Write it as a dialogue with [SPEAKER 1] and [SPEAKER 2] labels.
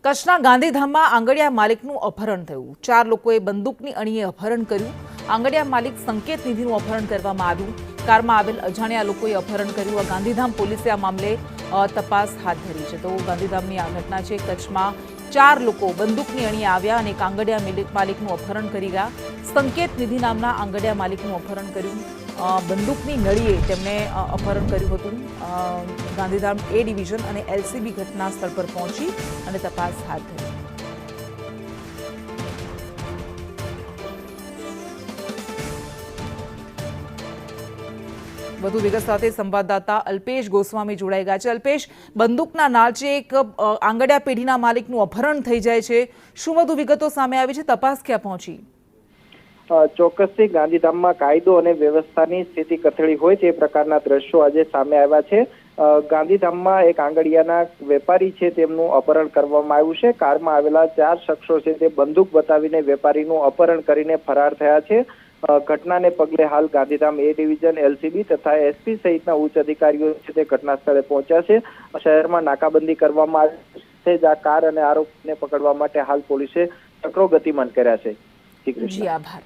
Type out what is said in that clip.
[SPEAKER 1] કચ્છના ગાંધીધામમાં આંગડિયા માલિકનું અપહરણ થયું। 4 લોકોએ બંદૂકની અણીએ અપહરણ કર્યું। આંગડિયા માલિક સંકેત નિધિનું અપહરણ કરવામાં આવ્યું। કારમાં આવેલ અજાણ્યા લોકોએ અપહરણ કર્યું। ગાંધીધામ પોલીસે આ મામલે તપાસ હાથ ધરી છે। તો ગાંધીધામની આ ઘટના છે। કચ્છમાં 4 લોકો બંદૂકની અણીએ આવ્યા અને એક આંગડિયા માલિકનું અપહરણ કરી ગયા। સંકેત નિધિ નામના આંગડિયા માલિકનું અપહરણ કર્યું। બંદૂકની નળીએ તેમણે અપહરણ કર્યું હતું। ગાંધીધામ એ ડિવિઝન અને એલસીબી ઘટના સ્થળ પર પહોંચી અને તપાસ હાથ ધરી। વધુ વિગત સાથે સંવાદદાતા અલ્પેશ ગોસ્વામી જોડાઈ ગયા છે। અલ્પેશ, બંદૂકના નાળચે એક આંગડિયા પેઢીના માલિકનું અપહરણ થઈ જાય છે। શું વધુ વિગતો સામે આવી છે? તપાસ ક્યાં પહોંચી?
[SPEAKER 2] ચોક્કસથી ગાંધીધામમાં કાયદો અને વ્યવસ્થાની સ્થિતિ કથળી હોય તે પ્રકારના દ્રશ્યો આજે સામે આવ્યા છે। ગાંધીધામમાં એક આંગડિયાના વેપારી છે તેમનું અપહરણ કરવામાં આવ્યું છે। કારમાં આવેલા 4 શખ્સો છે તે બંદૂક બતાવીને વેપારીનું અપહરણ કરીને ફરાર થયા છે। ઘટનાને પગલે હાલ ગાંધીધામ એ ડિવિઝન, એલસીબી તથા એસપી સહિતના ઉચ્ચ અધિકારીઓ છે તે ઘટના સ્થળે પહોંચ્યા છે। શહેરમાં નાકાબંધી કરવામાં આવી છે। આ કાર અને આરોપીને પકડવા માટે હાલ પોલીસે ચક્રો ગતિમાન કર્યા છે।
[SPEAKER 1] જી, આભાર।